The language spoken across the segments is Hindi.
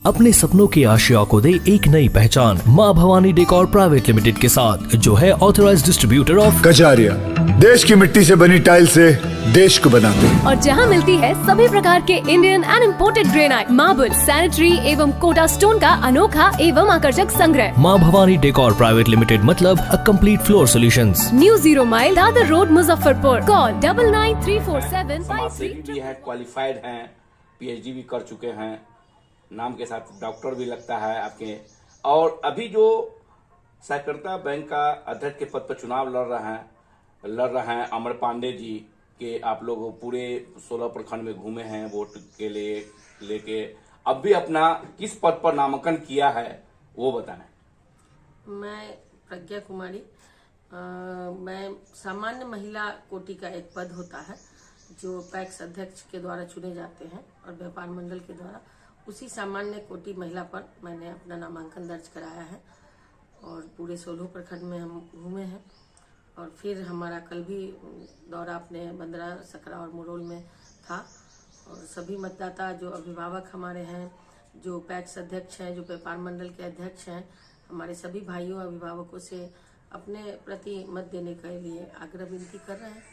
अपने सपनों की आशिया को दे एक नई पहचान माँ भवानी डेकोर प्राइवेट लिमिटेड के साथ, जो है ऑथराइज्ड डिस्ट्रीब्यूटर ऑफ कजारिया। देश की मिट्टी से बनी टाइल से देश को बनाते हैं। और जहाँ मिलती है सभी प्रकार के Indian and imported granite, marble, sanitary एवं कोटा स्टोन का अनोखा एवं आकर्षक संग्रह। माँ भवानी डेकोर प्राइवेट लिमिटेड मतलब a complete floor solutions. New 0 mile Dadar road, Muzaffarpur. Call 993475 समाजसेवी भी है, क्वालिफाइड हैं, पीएचडी भी कर चुके हैं, नाम के साथ डॉक्टर भी लगता है आपके। और अभी जो सहकारिता बैंक का अध्यक्ष के पद पर चुनाव लड़ रहे हैं अमर पांडे जी के, आप लोग पूरे 16 प्रखंड में घूमे हैं वोट के लिए लेके, अब भी अपना किस पद पर नामांकन किया है वो बताएं। मैं प्रज्ञा कुमारी, मैं सामान्य महिला कोटि का एक पद होता है जो पैक्स अध्यक्ष के द्वारा चुने जाते हैं और व्यापार मंडल के द्वारा, उसी सामान्य कोटि महिला पर मैंने अपना नामांकन दर्ज कराया है और पूरे 16 प्रखंड में हम घूमे हैं। और फिर हमारा कल भी दौरा अपने बंदरा, सकरा और मुरौल में था। और सभी मतदाता जो अभिभावक हमारे हैं, जो पैक्स अध्यक्ष हैं, जो व्यापार मंडल के अध्यक्ष हैं, हमारे सभी भाइयों अभिभावकों से अपने प्रति मत देने के लिए आग्रह विनती कर रहे हैं।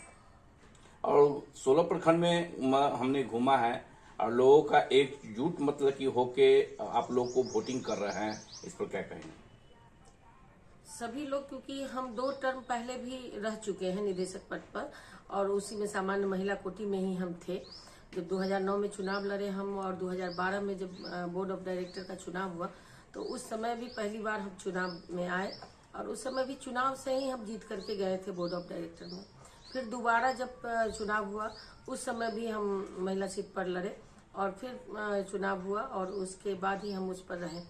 और 16 प्रखंड में हमने घूमा है और लोगों का एकजुट मतलब कि होके आप लोग को वोटिंग कर रहे हैं, इस पर क्या कहेंगे? सभी लोग, क्योंकि हम 2 टर्म पहले भी रह चुके हैं निदेशक पद पर और उसी में सामान्य महिला कोटि में ही हम थे। जब 2009 में चुनाव लड़े हम और 2012 में जब बोर्ड ऑफ डायरेक्टर का चुनाव हुआ तो उस समय भी पहली बार हम चुनाव में आए और उस समय भी चुनाव से ही हम जीत करके गए थे बोर्ड ऑफ डायरेक्टर में। फिर दोबारा जब चुनाव हुआ उस समय भी हम महिला सीट पर लड़े और फिर चुनाव हुआ और उसके बाद ही हम उस पर रहे।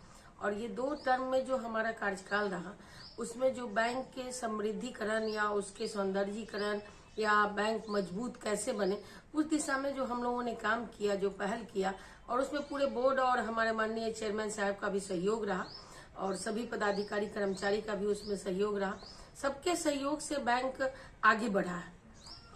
और ये 2 टर्म में जो हमारा कार्यकाल रहा उसमें जो बैंक के समृद्धिकरण या उसके सौंदर्यीकरण या बैंक मजबूत कैसे बने, उस दिशा में जो हम लोगों ने काम किया, जो पहल किया, और उसमें पूरे बोर्ड और हमारे माननीय चेयरमैन साहब का भी सहयोग रहा और सभी पदाधिकारी कर्मचारी का भी उसमें सहयोग रहा। सबके सहयोग से बैंक आगे बढ़ा है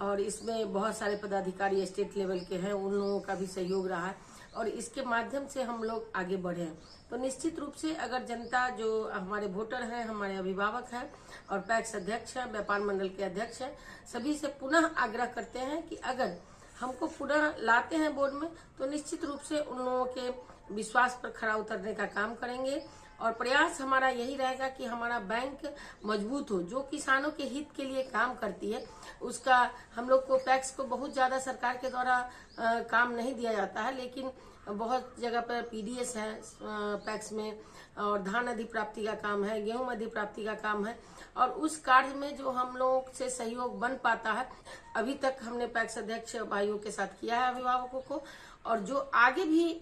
और इसमें बहुत सारे पदाधिकारी स्टेट लेवल के हैं, उन लोगों का भी सहयोग रहा है और इसके माध्यम से हम लोग आगे बढ़े हैं। तो निश्चित रूप से अगर जनता, जो हमारे वोटर हैं, हमारे अभिभावक हैं और पैक्स अध्यक्ष हैं, व्यापार मंडल के अध्यक्ष हैं, सभी से पुनः आग्रह करते हैं कि अगर हमको पुनः लाते हैं बोर्ड में तो निश्चित रूप से उन लोगों के विश्वास पर खरा उतरने का काम करेंगे और प्रयास हमारा यही रहेगा कि हमारा बैंक मजबूत हो। जो किसानों के हित के लिए काम करती है उसका हम लोग को पैक्स को बहुत ज्यादा सरकार के द्वारा काम नहीं दिया जाता है, लेकिन बहुत जगह पर पीडीएस है पैक्स में और धान अधिप्राप्ति का काम है, गेहूं अधिप्राप्ति का काम है और उस कार्य में जो हम लोगों से सहयोग बन पाता है अभी तक हमने पैक्स अध्यक्ष भाइयों के साथ किया है अभिभावकों को। और जो आगे भी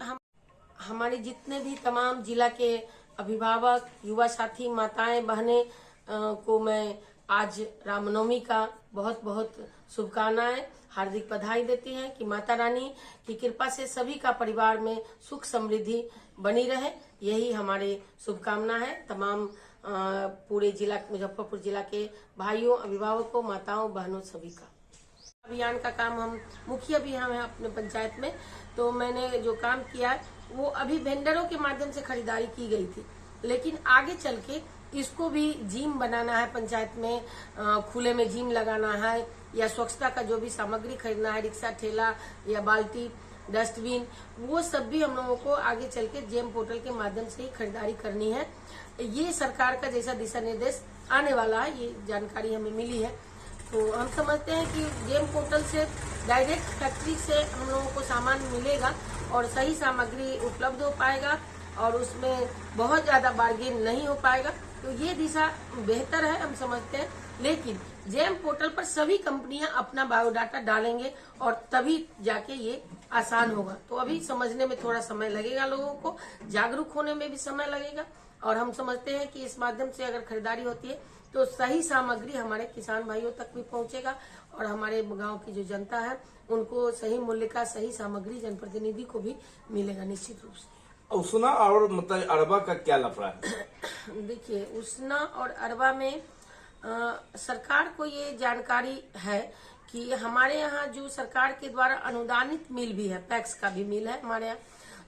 हमारे जितने भी तमाम जिला के अभिभावक, युवा साथी, माताएं, बहनें को मैं आज रामनवमी का बहुत बहुत शुभकामनाएं, हार्दिक बधाई देती हैं कि माता रानी की कृपा से सभी का परिवार में सुख समृद्धि बनी रहे, यही हमारी शुभकामना है। तमाम पूरे जिला मुजफ्फरपुर जिला के भाइयों, अभिभावकों, माताओं, बहनों सभी का। अभियान का काम हम मुखिया भी हम हैं अपने पंचायत में, तो मैंने जो काम किया है वो अभी वेंडरों के माध्यम से खरीदारी की गई थी, लेकिन आगे चल के इसको भी जिम बनाना है, पंचायत में खुले में जिम लगाना है या स्वच्छता का जो भी सामग्री खरीदना है, रिक्शा, ठेला या बाल्टी, डस्टबिन, वो सब भी हम लोगों को आगे चल के जेम पोर्टल के माध्यम से ही खरीदारी करनी है। ये सरकार का जैसा दिशा निर्देश आने वाला है, ये जानकारी हमें मिली है। तो हम समझते हैं कि जेम पोर्टल से डायरेक्ट फैक्ट्री से हम लोगों को सामान मिलेगा और सही सामग्री उपलब्ध हो पाएगा और उसमें बहुत ज्यादा बार्गेन नहीं हो पाएगा। तो ये दिशा बेहतर है हम समझते हैं, लेकिन जेम पोर्टल पर सभी कंपनियां अपना बायोडाटा डालेंगे और तभी जाके ये आसान होगा। तो अभी समझने में थोड़ा समय लगेगा, लोगों को जागरूक होने में भी समय लगेगा और हम समझते हैं कि इस माध्यम से अगर खरीदारी होती है तो सही सामग्री हमारे किसान भाइयों तक भी पहुंचेगा और हमारे गांव की जो जनता है उनको सही मूल्य का सही सामग्री जनप्रतिनिधि को भी मिलेगा निश्चित रूप से। उसना और मतलब अरबा का क्या लफड़ा है? देखिए, उसना और अरबा में सरकार को ये जानकारी है कि हमारे यहाँ जो सरकार के द्वारा अनुदानित मिल भी है, पैक्स का भी मिल है हमारे यहाँ,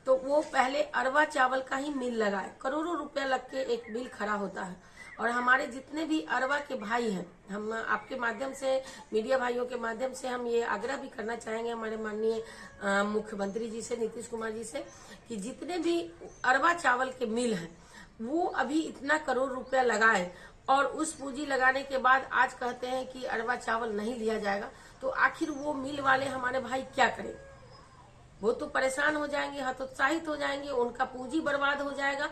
तो वो पहले अरवा चावल का ही मिल लगाए, करोड़ों रुपया लग के एक मिल खड़ा होता है। और हमारे जितने भी अरवा के भाई हैं, हम आपके माध्यम से, मीडिया भाइयों के माध्यम से हम ये आग्रह भी करना चाहेंगे हमारे माननीय मुख्यमंत्री जी से, नीतीश कुमार जी से, कि जितने भी अरवा चावल के मिल हैं वो अभी इतना करोड़ रुपया लगाए और उस पूंजी लगाने के बाद आज कहते हैं कि अरवा चावल नहीं लिया जाएगा, तो आखिर वो मिल वाले हमारे भाई क्या करें? वो तो परेशान हो जाएंगे, हतोत्साहित हो जाएंगे, उनका पूंजी बर्बाद हो जाएगा।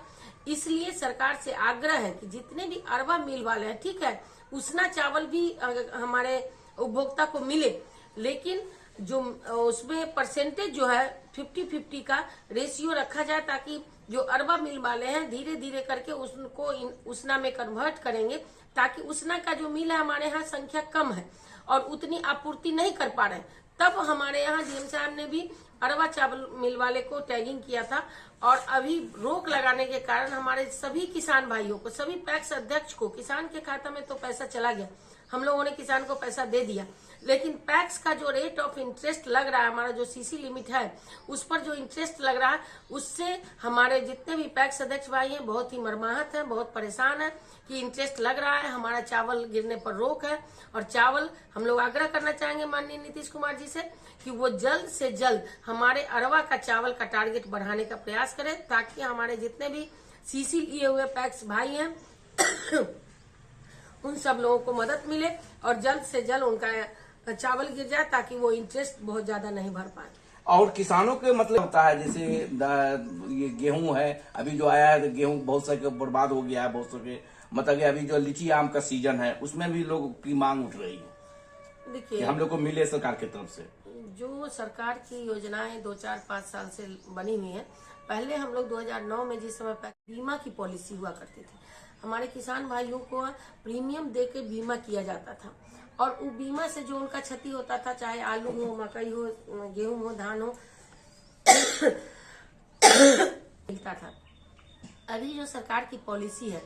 इसलिए सरकार से आग्रह है कि जितने भी अरवा मिल वाले हैं, ठीक है, उसना चावल भी हमारे उपभोक्ता को मिले, लेकिन जो उसमें परसेंटेज जो है 50-50 का रेशियो रखा जाए, ताकि जो अरवा मिल वाले हैं धीरे धीरे करके उसको उसना में कन्वर्ट करेंगे, ताकि उसना का जो मिल है हमारे यहाँ संख्या कम है और उतनी आपूर्ति नहीं कर पा रहे। तब हमारे यहाँ डीएम साहब ने भी अरवा चावल मिल वाले को टैगिंग किया था और अभी रोक लगाने के कारण हमारे सभी किसान भाइयों को, सभी पैक्स अध्यक्ष को, किसान के खाता में तो पैसा चला गया, हम लोगों ने किसान को पैसा दे दिया, लेकिन पैक्स का जो रेट ऑफ इंटरेस्ट लग रहा है, हमारा जो सीसी लिमिट है उस पर जो इंटरेस्ट लग रहा है, उससे हमारे जितने भी पैक्स अध्यक्ष भाई हैं बहुत ही मर्माहत हैं, बहुत परेशान है कि इंटरेस्ट लग रहा है, हमारा चावल गिरने पर रोक है। और चावल हम लोग आग्रह करना चाहेंगे माननीय नीतीश कुमार जी से कि वो जल्द से जल्द हमारे अरवा का चावल का टारगेट बढ़ाने का प्रयास करें, ताकि हमारे जितने भी सीसी लिए हुए पैक्स भाई हैं उन सब लोगों को मदद मिले और जल्द से जल्द उनका चावल गिर जाए, ताकि वो इंटरेस्ट बहुत ज्यादा नहीं भर पाए। और किसानों के मतलब होता है, जैसे ये गेहूं है, अभी जो आया है गेहूं बहुत सा बर्बाद हो गया है, बहुत से मतलब कि अभी जो लीची आम का सीजन है उसमें भी लोगों की मांग उठ रही है। देखिए, हम लोग को मिले सरकार की तरफ से जो सरकार की योजनाएं 2-4-5 साल से बनी हुई है, पहले हम लोग 2009 में जिस समय बीमा की पॉलिसी हुआ करती थी, हमारे किसान भाइयों को प्रीमियम दे के बीमा किया जाता था और वो बीमा से जो उनका क्षति होता था, चाहे आलू हो, मकई हो, गेहूं हो, धान हो, मिलता था। अभी जो सरकार की पॉलिसी है,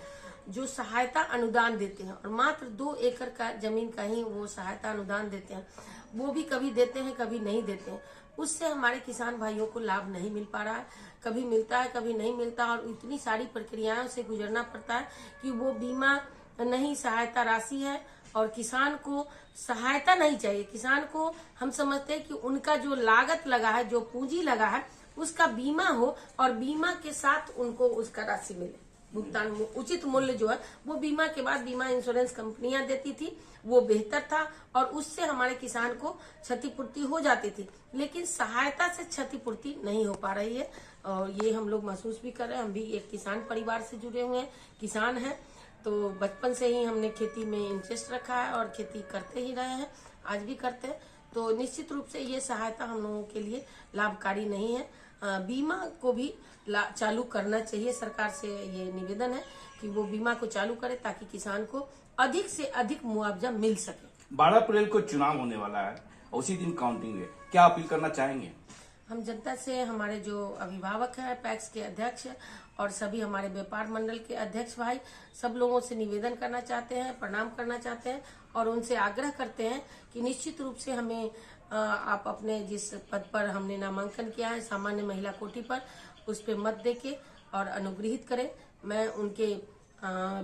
जो सहायता अनुदान देते हैं और मात्र 2 एकड़ का जमीन का ही वो सहायता अनुदान देते हैं, वो भी कभी देते हैं कभी नहीं देते हैं, उससे हमारे किसान भाइयों को लाभ नहीं मिल पा रहा है। कभी मिलता है कभी नहीं मिलता और इतनी सारी प्रक्रियाओं से गुजरना पड़ता है कि वो बीमा नहीं, सहायता राशि है और किसान को सहायता नहीं चाहिए। किसान को हम समझते हैं कि उनका जो लागत लगा है, जो पूंजी लगा है, उसका बीमा हो और बीमा के साथ उनको उसका राशि मिले, भुगतान उचित मूल्य जो है वो बीमा के बाद बीमा इंश्योरेंस कंपनियां देती थी, वो बेहतर था और उससे हमारे किसान को क्षतिपूर्ति हो जाती थी। लेकिन सहायता से क्षतिपूर्ति नहीं हो पा रही है और ये हम लोग महसूस भी कर रहे हैं। हम भी एक किसान परिवार से जुड़े हुए हैं, किसान हैं, तो बचपन से ही हमने खेती में इंटरेस्ट रखा है और खेती करते ही रहे हैं, आज भी करते हैं। तो निश्चित रूप से ये सहायता हम लोगों के लिए लाभकारी नहीं है। बीमा को भी चालू करना चाहिए। सरकार से ये निवेदन है कि वो बीमा को चालू करे ताकि किसान को अधिक से अधिक मुआवजा मिल सके। 12 अप्रैल को चुनाव होने वाला है, उसी दिन काउंटिंग है, क्या अपील करना चाहेंगे? हम जनता से, हमारे जो अभिभावक हैं, पैक्स के अध्यक्ष और सभी हमारे व्यापार मंडल के अध्यक्ष भाई, सब लोगों से निवेदन करना चाहते हैं, प्रणाम करना चाहते हैं और उनसे आग्रह करते हैं कि निश्चित रूप से हमें आप अपने जिस पद पर हमने नामांकन किया है सामान्य महिला कोटि पर, उस पर मत देके और अनुग्रहित करें। मैं उनके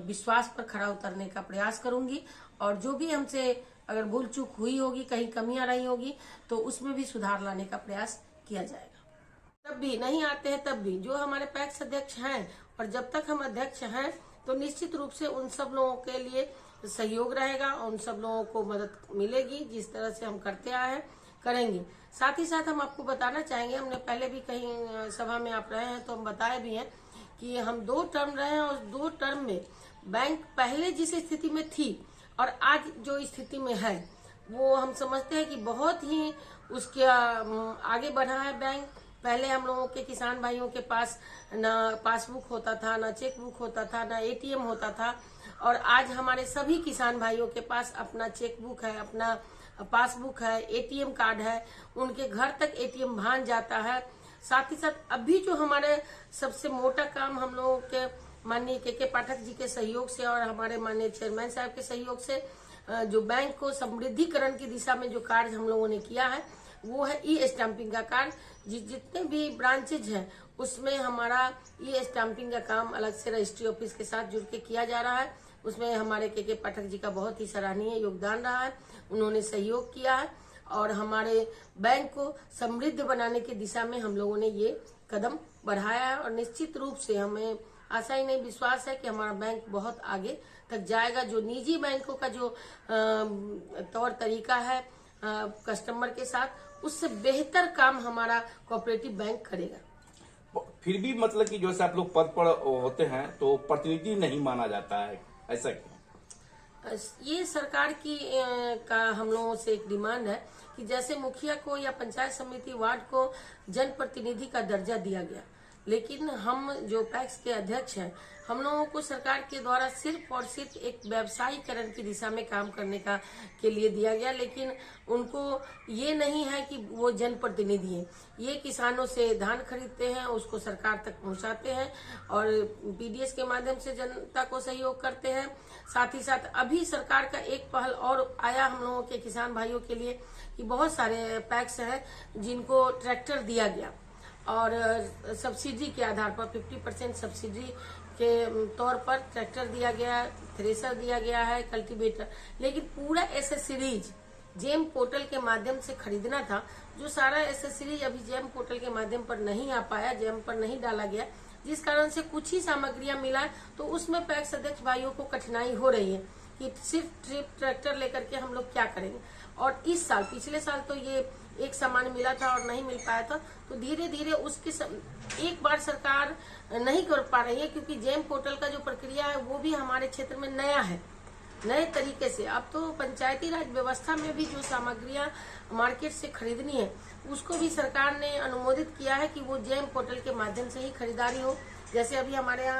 विश्वास पर खरा उतरने का प्रयास करूंगी और जो भी हमसे अगर भूल चूक हुई होगी, कहीं कमियां रही होगी, तो उसमें भी सुधार लाने का प्रयास किया जाएगा। तब भी नहीं आते हैं, तब भी जो हमारे पैक्स अध्यक्ष हैं और जब तक हम अध्यक्ष हैं तो निश्चित रूप से उन सब लोगों के लिए सहयोग रहेगा, उन सब लोगों को मदद मिलेगी। जिस तरह से हम करते आए हैं करेंगे। साथ ही साथ हम आपको बताना चाहेंगे, हमने पहले भी कहीं सभा में आप रहे हैं तो हम बताए भी हैं कि हम 2 टर्म रहे हैं और 2 टर्म में बैंक पहले जिस स्थिति में थी और आज जो स्थिति में है वो हम समझते हैं कि बहुत ही उसके आगे बढ़ा है बैंक। पहले हम लोगों के किसान भाइयों के पास ना पासबुक होता था, ना चेकबुक होता था, ना एटीएम होता था और आज हमारे सभी किसान भाइयों के पास अपना चेकबुक है, अपना पासबुक है, एटीएम कार्ड है, उनके घर तक एटीएम भान जाता है। साथ ही साथ अभी जो हमारे सबसे मोटा काम हम लोगों के माननीय के पाठक जी के सहयोग से और हमारे माननीय चेयरमैन साहब के सहयोग से जो बैंक को समृद्धिकरण की दिशा में जो कार्य हम लोगों ने किया है वो है ई स्टैंपिंग का कार्य। जितने भी ब्रांचेज हैं उसमें हमारा ई स्टाम्पिंग का काम अलग से रजिस्ट्री ऑफिस के साथ जुड़ के किया जा रहा है। उसमें हमारे के पाठक जी का बहुत ही सराहनीय योगदान रहा है, उन्होंने सहयोग किया है और हमारे बैंक को समृद्ध बनाने की दिशा में हम लोगों ने ये कदम बढ़ाया है और निश्चित रूप से हमें आशा ही नहीं विश्वास है कि हमारा बैंक बहुत आगे तक जाएगा। जो निजी बैंकों का जो तौर तरीका है कस्टमर के साथ, उससे बेहतर काम हमारा कोऑपरेटिव बैंक करेगा। फिर भी मतलब कि जैसे आप लोग पद पर होते हैं तो प्रतिनिधि नहीं माना जाता है, ऐसा क्यों? ये सरकार की का हम लोगों से एक डिमांड है कि जैसे मुखिया को या पंचायत समिति वार्ड को जनप्रतिनिधि का दर्जा दिया गया, लेकिन हम जो पैक्स के अध्यक्ष हैं, हम लोगों को सरकार के द्वारा सिर्फ और सिर्फ एक व्यवसायीकरण की दिशा में काम करने का के लिए दिया गया, लेकिन उनको ये नहीं है कि वो जनप्रतिनिधि हैं। ये किसानों से धान खरीदते हैं, उसको सरकार तक पहुंचाते हैं और पीडीएस के माध्यम से जनता को सहयोग करते हैं। साथ ही साथ अभी सरकार का एक पहल और आया हम लोगों के किसान भाइयों के लिए कि बहुत सारे पैक्स हैं जिनको ट्रैक्टर दिया गया और सब्सिडी के आधार पर 50% सब्सिडी के तौर पर ट्रैक्टर दिया गया है, थ्रेसर दिया गया है, कल्टीवेटर, लेकिन पूरा एसेसरीज जेम पोर्टल के माध्यम से खरीदना था। जो सारा एसेसरीज अभी जेम पोर्टल के माध्यम पर नहीं आ पाया, जेम पर नहीं डाला गया, जिस कारण से कुछ ही सामग्रियां मिला, तो उसमें पैक्स अध्यक्ष भाइयों को कठिनाई हो रही है कि सिर्फ ट्रैक्टर लेकर के हम लोग क्या करेंगे। और इस साल, पिछले साल तो ये एक सामान मिला था और नहीं मिल पाया था, तो धीरे धीरे उसके एक बार सरकार नहीं कर पा रही है क्योंकि जेम पोर्टल का जो प्रक्रिया है वो भी हमारे क्षेत्र में नया है, नए तरीके से। अब तो पंचायती राज व्यवस्था में भी जो सामग्रियां मार्केट से खरीदनी है उसको भी सरकार ने अनुमोदित किया है कि वो जेम पोर्टल के माध्यम से ही खरीदारी हो। जैसे अभी हमारे यहाँ